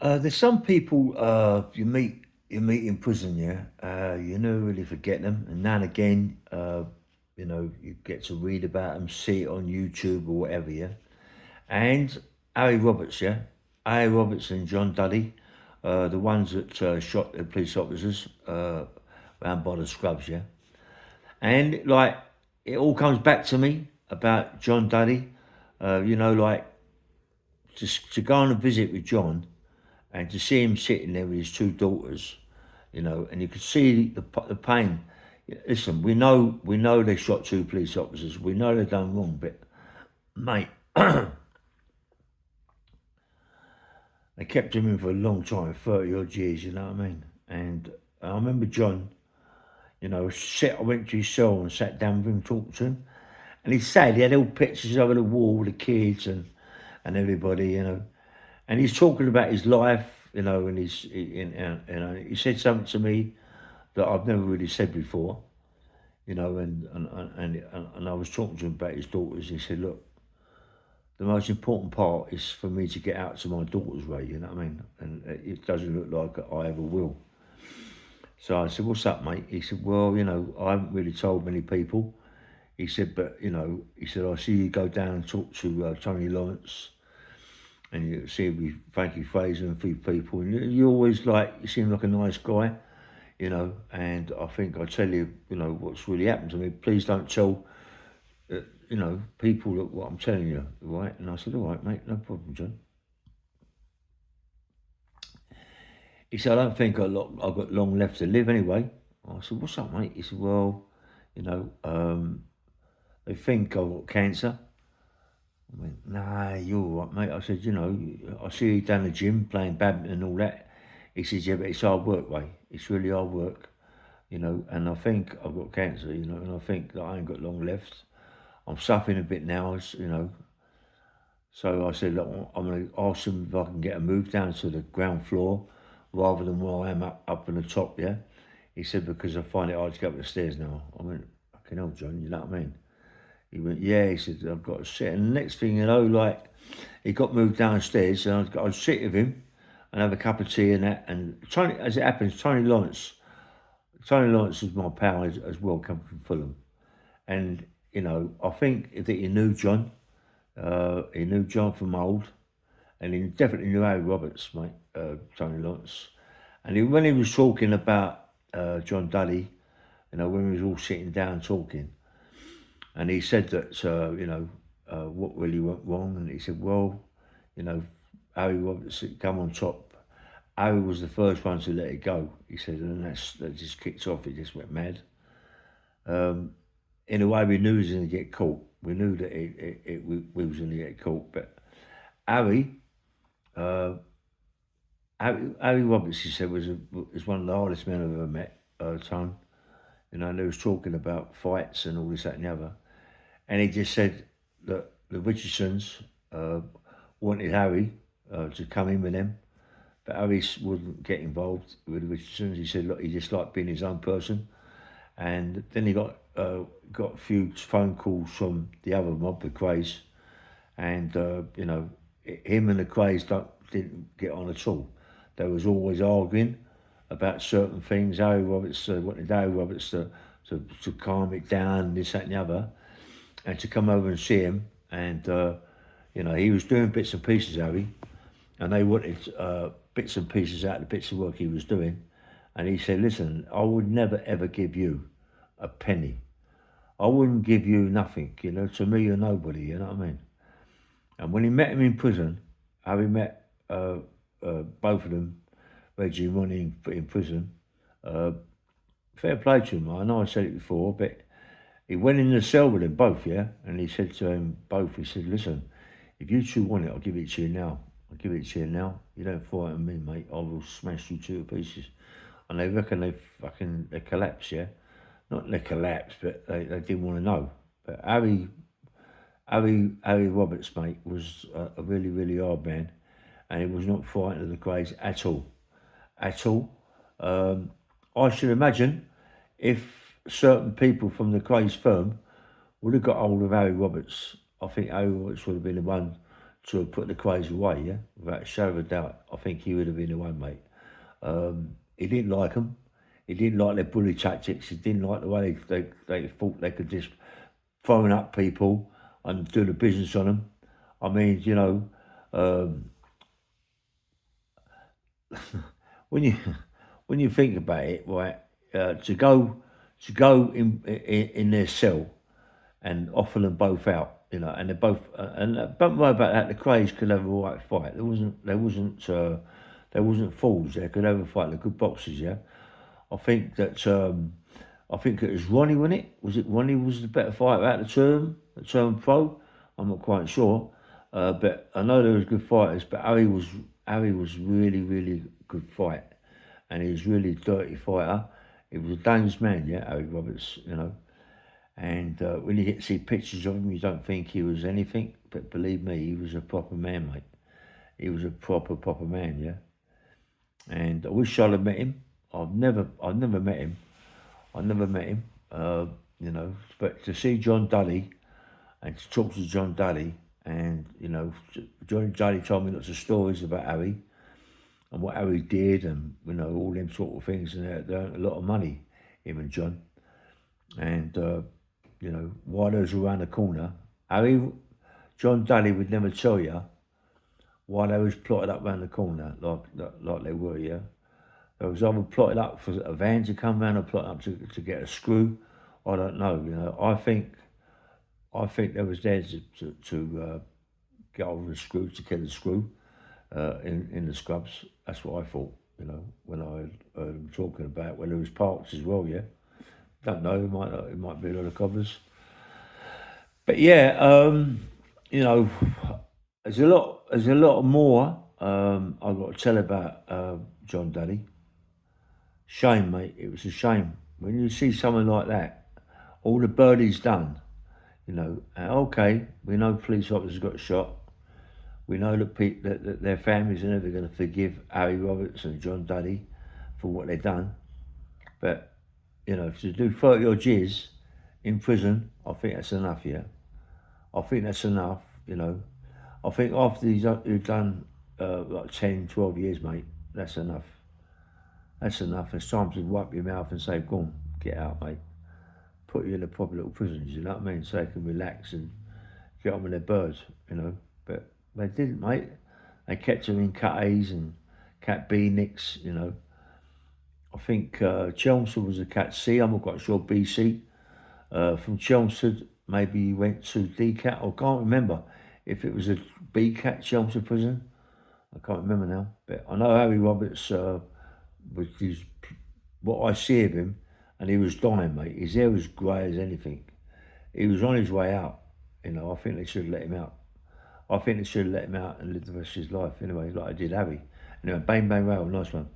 There's some people you meet in prison, yeah. You never really forget them, and now and again, you get to read about them, see it on YouTube or whatever, yeah. And Harry Roberts, yeah, Harry Roberts and John Duddy, the ones that shot the police officers round by the scrubs, yeah. And like it all comes back to me about John Duddy, like to go on a visit with John and to see him sitting there with his two daughters, and you could see the pain. Listen, we know they shot two police officers. We know they done wrong, but mate, they kept him in for a long time, 30 odd years. You know what I mean? And I remember John. I went to his cell and sat down with him, talked to him, and he said he had all pictures over the wall with the kids and everybody. And he's talking about his life, and he said something to me that I've never really said before, and I was talking to him about his daughters. He said, "Look, the most important part is for me to get out to my daughters, Ray. You know what I mean? And it doesn't look like I ever will." So I said, "What's up, mate?" He said, "Well, I haven't really told many people." He said, "But I see you go down and talk to Tony Lawrence." And you see with Frankie Fraser and a few people, and you always you seem like a nice guy. And I think I tell you, what's really happened to me. Please don't tell, people that what I'm telling you, right? And I said, all right, mate, no problem, John. He said, I don't think I've got long left to live anyway. I said, what's up, mate? He said, well, you know, um, they think I've got cancer. I went, nah, you're all right, mate. I said, I see you down the gym playing badminton and all that. He says, yeah, but it's hard work, mate. It's really hard work, and I think I've got cancer, and I think that I ain't got long left. I'm suffering a bit now, so I said, look, I'm going to ask him if I can get a move down to the ground floor rather than where I am up in the top, yeah? He said, because I find it hard to get up the stairs now. I went, fucking hell, John, you know what I mean? He went, yeah, he said, I've got to sit. And the next thing he got moved downstairs and I'd sit with him and have a cup of tea and that. And Tony, as it happens, Tony Lawrence is my pal as well, come from Fulham. And, I think that he knew John from old, and he definitely knew Harry Roberts, mate, Tony Lawrence. And when he was talking about John Duddy, when we was all sitting down talking, and he said that, what really went wrong, and he said, well, you know, Harry Roberts had come on top. Harry was the first one to let it go. He said, and that just kicked off. It just went mad. In a way, we knew he was going to get caught. We knew that we was going to get caught. But Harry, uh, Harry Roberts, he said, was one of the hardest men I've ever met. Tone, and he was talking about fights and all this, that, and the other. And he just said that the Richardsons wanted Harry to come in with them, but Harry wouldn't get involved with the Richardsons. He said, look, he just liked being his own person. And then he got a few phone calls from the other mob, the Krays, and him and the Krays didn't get on at all. They was always arguing about certain things. Harry Roberts wanted Harry Roberts to calm it down, this, that, and the other, and to come over and see him. And he was doing bits and pieces, Harry, and they wanted bits and pieces out of the bits of work he was doing. And he said, listen, I would never ever give you a penny. I wouldn't give you nothing, to me you're nobody, you know what I mean? And when he met him in prison, Harry met both of them, Reggie and Ronnie in prison. Uh, Fair play to him, I know I said it before, but he went in the cell with them both, yeah? And he said to them both, he said, listen, if you two want it, I'll give it to you now. I'll give it to you now. You don't fight with me, mate. I will smash you to pieces. And they reckon they collapsed, yeah? Not they collapsed, but they didn't want to know. But Harry Roberts, mate, was a really, really hard man. And he was not frightened of the Greys at all. At all. I should imagine if certain people from the Craze firm would have got hold of Harry Roberts, I think Harry Roberts would have been the one to have put the Krays away, yeah, without a shadow of a doubt, I think he would have been the one, mate. He didn't like them. He didn't like their bully tactics. He didn't like the way they thought they could just phone up people and do the business on them. I mean, you know, when you when you think about it, right, to go in their cell and offer them both out, you know, and they're both and don't worry about that. The Krays could have a right fight. There wasn't fools. They could have a fight. They're good boxers, yeah. I think that I think it was Ronnie, wasn't it? Was it Ronnie was the better fighter out of the term pro? I'm not quite sure, but I know there was good fighters. But Harry was really really good fight, and he was really a dirty fighter. He was a dangerous man, yeah, Harry Roberts, you know. And when you get to see pictures of him, you don't think he was anything, but believe me, he was a proper man, mate. He was a proper man, yeah. And I wish I'd have met him. I've never met him. I never met him, you know. But to see John Duddy and to talk to John Duddy, and you know, John Duddy told me lots of stories about Harry and what Harry did, and you know all them sort of things, and they earned a lot of money, him and John. And you know, while they was around the corner, John Duddy would never tell you why they was plotted up round the corner like they were, yeah. They was either plotted up for a van to come round or plotted up to get a screw. I don't know, you know. I think they was there to get over the screw, to kill the screw in the scrubs. That's what I thought, you know, when I heard them talking about where there was parks as well, yeah. Don't know, it might be a lot of cobblers. But yeah, you know, there's a lot more I've got to tell about John Duddy. Shame, mate. It was a shame when you see someone like that. All the birdies done, you know. Okay, we know police officers got shot. We know that their families are never going to forgive Harry Roberts and John Duddy for what they've done. But you know, to do 30 odd years in prison, I think that's enough. Yeah, I think that's enough. You know, I think after you've done like 10, 12 years, mate, that's enough. That's enough. It's time to wipe your mouth and say, go on, get out, mate. Put you in a proper little prisons, you know what I mean? So they can relax and get on with their birds, you know. But they didn't, mate. They kept them in Cat A's and Cat B nicks, you know. I think Chelmsford was a Cat C, I'm not quite sure, BC. From Chelmsford, maybe he went to D-Cat, I can't remember if it was a B-Cat Chelmsford prison. I can't remember now. But I know Harry Roberts was what I see of him, and he was dying, mate. His hair was grey as anything. He was on his way out. You know, I think they should have let him out. I think they should have let him out and live the rest of his life anyway, like I did Harry. Anyway, bang, bang, rail, nice one.